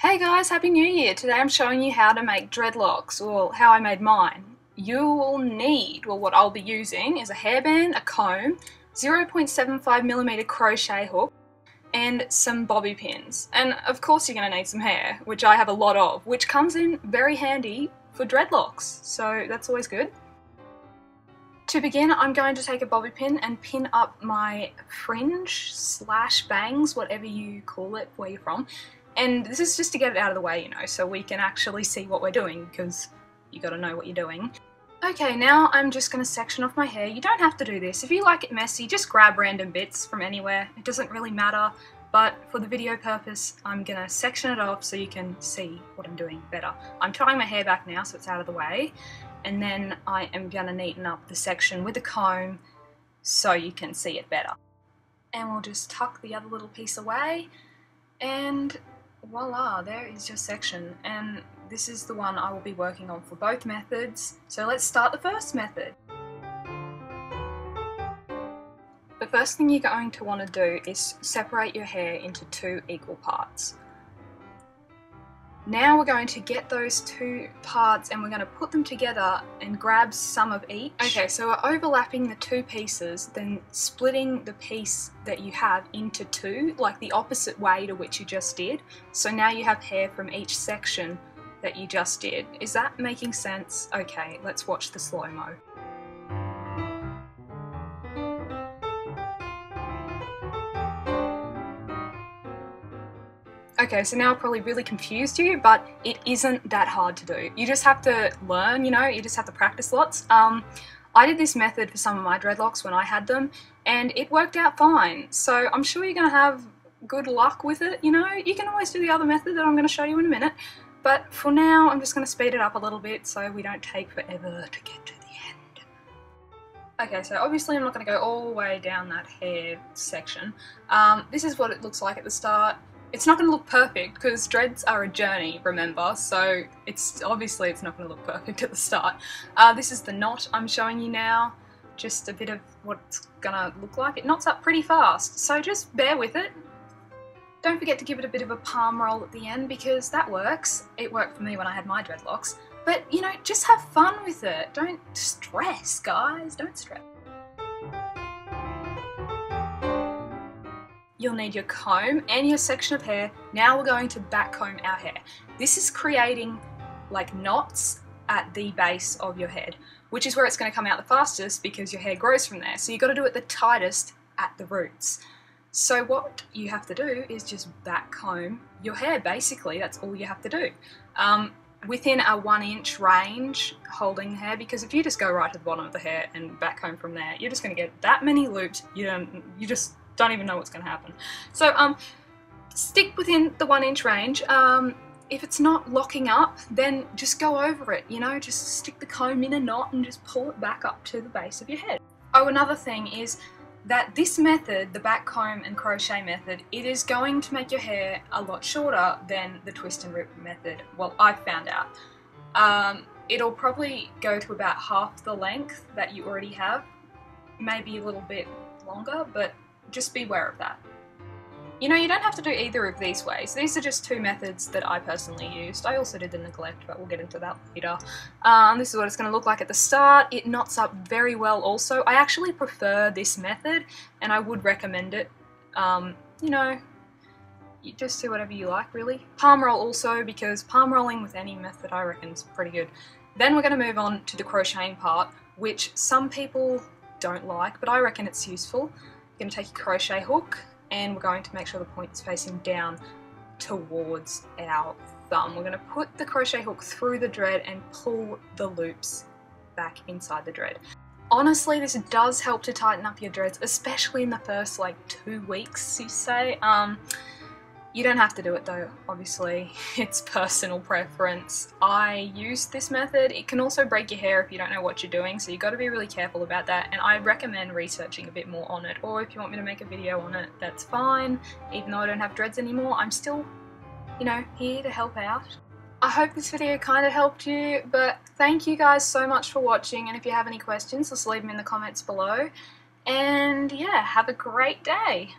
Hey guys, Happy New Year! Today I'm showing you how to make dreadlocks, or how I made mine. You will need, well what I'll be using is a hairband, a comb, 0.75mm crochet hook, and some bobby pins. And of course you're going to need some hair, which I have a lot of, which comes in very handy for dreadlocks, so that's always good. To begin, I'm going to take a bobby pin and pin up my fringe slash bangs, whatever you call it where you're from. And this is just to get it out of the way, you know, so we can actually see what we're doing, because you gotta know what you're doing. Okay, now I'm just gonna section off my hair. You don't have to do this. If you like it messy, just grab random bits from anywhere. It doesn't really matter, but for the video purpose, I'm gonna section it off so you can see what I'm doing better. I'm tying my hair back now so it's out of the way, and then I am gonna neaten up the section with a comb so you can see it better. And we'll just tuck the other little piece away, and voila, there is your section, and this is the one I will be working on for both methods. So let's start the first method. The first thing you're going to want to do is separate your hair into two equal parts. Now we're going to get those two parts and we're going to put them together and grab some of each. Okay, so we're overlapping the two pieces, then splitting the piece that you have into two, like the opposite way to which you just did. So now you have hair from each section that you just did. Is that making sense? Okay, let's watch the slow-mo. Okay, so now I've probably really confused you, but it isn't that hard to do. You just have to learn, you know, you just have to practice lots. I did this method for some of my dreadlocks when I had them, and it worked out fine. So I'm sure you're going to have good luck with it, you know. You can always do the other method that I'm going to show you in a minute, but for now I'm just going to speed it up a little bit so we don't take forever to get to the end. Okay, so obviously I'm not going to go all the way down that hair section. This is what it looks like at the start. It's not going to look perfect because dreads are a journey, remember, so it's not going to look perfect at the start. This is the knot I'm showing you now, just a bit of what it's going to look like. It knots up pretty fast, so just bear with it. Don't forget to give it a bit of a palm roll at the end because that works. It worked for me when I had my dreadlocks. But, you know, just have fun with it. Don't stress, guys, don't stress. You'll need your comb and your section of hair. Now we're going to back comb our hair. This is creating like knots at the base of your head, which is where it's going to come out the fastest because your hair grows from there. So you've got to do it the tightest at the roots. So what you have to do is just back comb your hair, basically. That's all you have to do. Within a 1 inch range holding the hair, because if you just go right to the bottom of the hair and back comb from there, you're just going to get that many loops. You just don't even know what's going to happen. So stick within the 1 inch range. If it's not locking up, then just go over it, you know, just stick the comb in a knot and just pull it back up to the base of your head. Oh, another thing is that this method, the back comb and crochet method, it is going to make your hair a lot shorter than the twist and rip method. Well, I've found out. It'll probably go to about half the length that you already have, maybe a little bit longer, but just be aware of that. You know, you don't have to do either of these ways. These are just two methods that I personally used. I also did the neglect, but we'll get into that later. This is what it's going to look like at the start. It knots up very well also. I actually prefer this method, and I would recommend it. You know, you just do whatever you like, really. Palm roll also, because palm rolling with any method I reckon is pretty good. Then we're going to move on to the crocheting part, which some people don't like, but I reckon it's useful. You're going to take your crochet hook and we're going to make sure the point is facing down towards our thumb. We're going to put the crochet hook through the dread and pull the loops back inside the dread. Honestly, this does help to tighten up your dreads, especially in the first like 2 weeks, you say. You don't have to do it though, obviously. It's personal preference. I use this method. It can also break your hair if you don't know what you're doing, so you've got to be really careful about that, and I recommend researching a bit more on it, or if you want me to make a video on it, that's fine. Even though I don't have dreads anymore, I'm still, you know, here to help out. I hope this video kind of helped you, but thank you guys so much for watching, and if you have any questions, just leave them in the comments below. And yeah, have a great day.